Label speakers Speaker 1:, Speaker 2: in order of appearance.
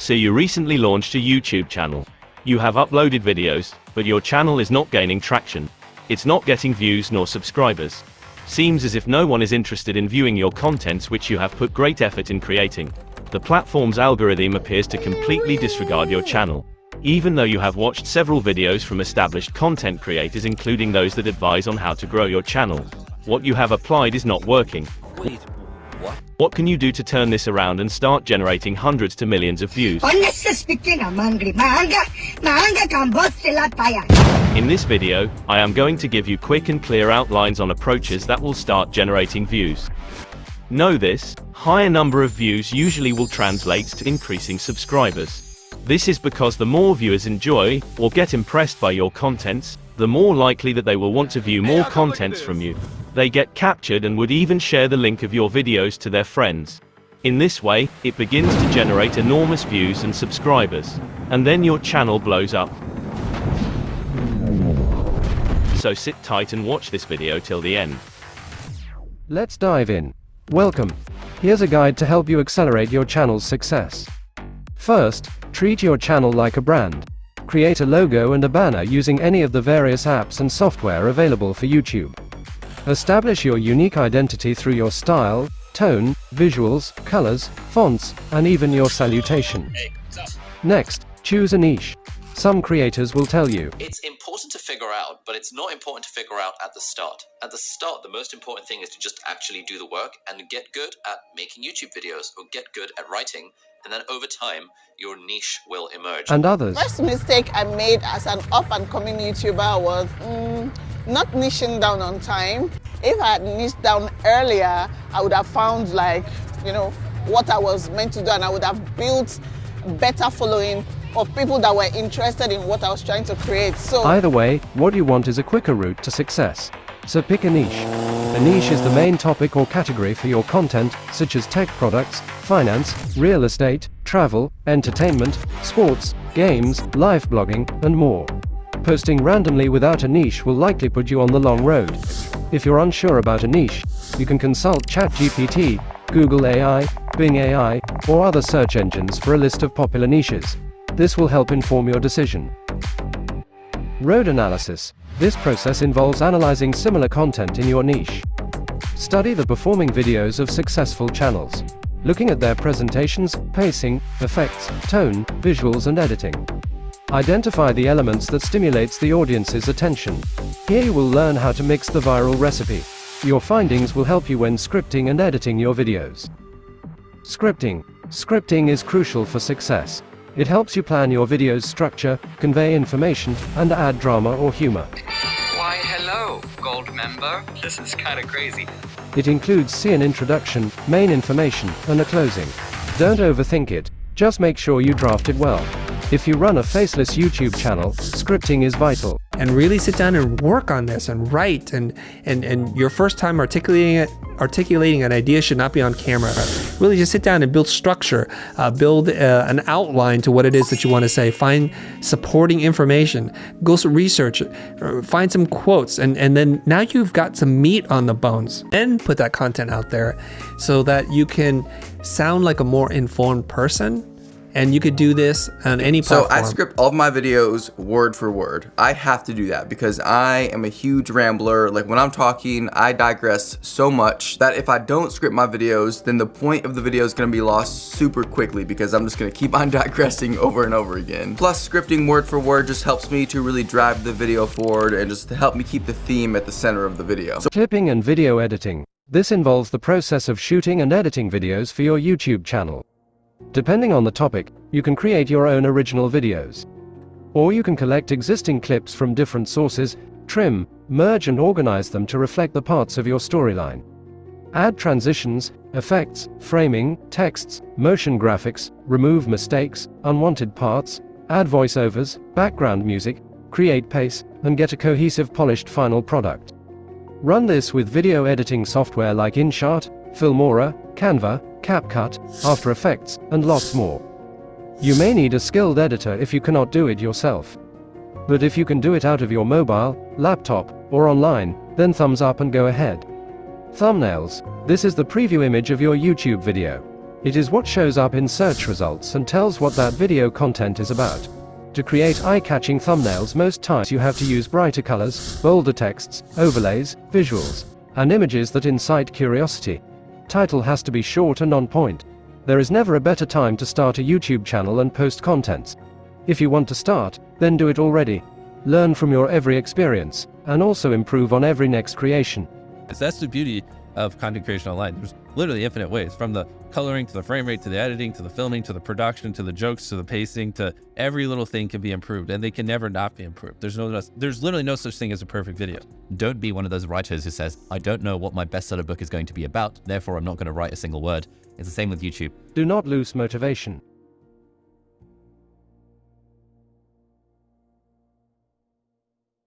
Speaker 1: So you recently launched a YouTube channel. You have uploaded videos, but your channel is not gaining traction. It's not getting views nor subscribers. Seems as if no one is interested in viewing your contents which you have put great effort in creating. The platform's algorithm appears to completely disregard your channel. Even though you have watched several videos from established content creators, including those that advise on how to grow your channel, what you have applied is not working.
Speaker 2: Wait, what?
Speaker 1: What can you do to turn this around and start generating hundreds to millions of views?
Speaker 3: Honestly speaking, I'm hungry. My hunger can burst a lot fire.
Speaker 1: In this video, I am going to give you quick and clear outlines on approaches that will start generating views. Know this, higher number of views usually will translate to increasing subscribers. This is because the more viewers enjoy, or get impressed by your contents, the more likely that they will want to view more contents from you. They get captured and would even share the link of your videos to their friends. In this way, it begins to generate enormous views and subscribers. And then your channel blows up. So sit tight and watch this video till the end.
Speaker 4: Let's dive in. Welcome. Here's a guide to help you accelerate your channel's success. First, treat your channel like a brand. Create a logo and a banner using any of the various apps and software available for YouTube. Establish your unique identity through your style, tone, visuals, colors, fonts, and even your salutation. Next, choose a niche. Some creators will tell you,
Speaker 2: It's important to figure out, but it's not important to figure out at the start. At the start, the most important thing is to just actually do the work and get good at making YouTube videos or get good at writing, and then over time, your niche will emerge.
Speaker 4: and others.
Speaker 5: First mistake I made as an up-and-coming YouTuber was not niching down on time. If I had niched down earlier, I would have found what I was meant to do, and I would have built better following of people that were interested in what I was trying to create. So
Speaker 4: Either way, what you want is a quicker route to success. So pick a niche. A niche is the main topic or category for your content, such as tech products, finance, real estate, travel, entertainment, sports, games, live blogging, and more. Posting randomly without a niche will likely put you on the long road. If you're unsure about a niche, you can consult ChatGPT, Google AI, Bing AI, or other search engines for a list of popular niches. This will help inform your decision. Road analysis. This process involves analyzing similar content in your niche. Study the performing videos of successful channels, looking at their presentations, pacing, effects, tone, visuals, and editing. Identify the elements that stimulates the audience's attention. Here you will learn how to mix the viral recipe. Your findings will help you when scripting and editing your videos. Scripting. Scripting is crucial for success. It helps you plan your video's structure, convey information, and add drama or humor.
Speaker 6: Why, hello, gold member. This is kinda crazy.
Speaker 4: It includes an introduction, main information, and a closing. Don't overthink it, just make sure you draft it well. If you run a faceless YouTube channel, scripting is vital.
Speaker 7: And really sit down and work on this and write, and your first time articulating an idea should not be on camera. Really just sit down and build structure, build an outline to what it is that you want to say, find supporting information, go research it, find some quotes, and then now you've got some meat on the bones. Then put that content out there so that you can sound like a more informed person. And you could do this on any platform.
Speaker 8: So I script all of my videos word for word. I have to do that because I am a huge rambler. Like when I'm talking, I digress so much that if I don't script my videos, then the point of the video is gonna be lost super quickly because I'm just gonna keep on digressing over and over again. Plus, scripting word for word just helps me to really drive the video forward and just to help me keep the theme at the center of the video.
Speaker 4: Clipping and video editing. This involves the process of shooting and editing videos for your YouTube channel. Depending on the topic, you can create your own original videos. Or you can collect existing clips from different sources, trim, merge and organize them to reflect the parts of your storyline. Add transitions, effects, framing, texts, motion graphics, remove mistakes, unwanted parts, add voiceovers, background music, create pace, and get a cohesive polished final product. Run this with video editing software like InShot, Filmora, Canva, CapCut, After Effects, and lots more. You may need a skilled editor if you cannot do it yourself. But if you can do it out of your mobile, laptop, or online, then thumbs up and go ahead. Thumbnails. This is the preview image of your YouTube video. It is what shows up in search results and tells what that video content is about. To create eye-catching thumbnails, most times you have to use brighter colors, bolder texts, overlays, visuals, and images that incite curiosity. Title has to be short and on point. There is never a better time to start a YouTube channel and post contents. If you want to start, then do it already. Learn from your every experience, and also improve on every next creation.
Speaker 9: That's the beauty of content creation online. There's literally infinite ways, from the coloring to the frame rate to the editing to the filming to the production to the jokes to the pacing, to every little thing can be improved, and they can never not be improved. There's literally no such thing as a perfect video.
Speaker 10: Don't be one of those writers who says, I don't know what my bestseller book is going to be about, therefore I'm not going to write a single word. It's the same with YouTube.
Speaker 4: Do not lose motivation.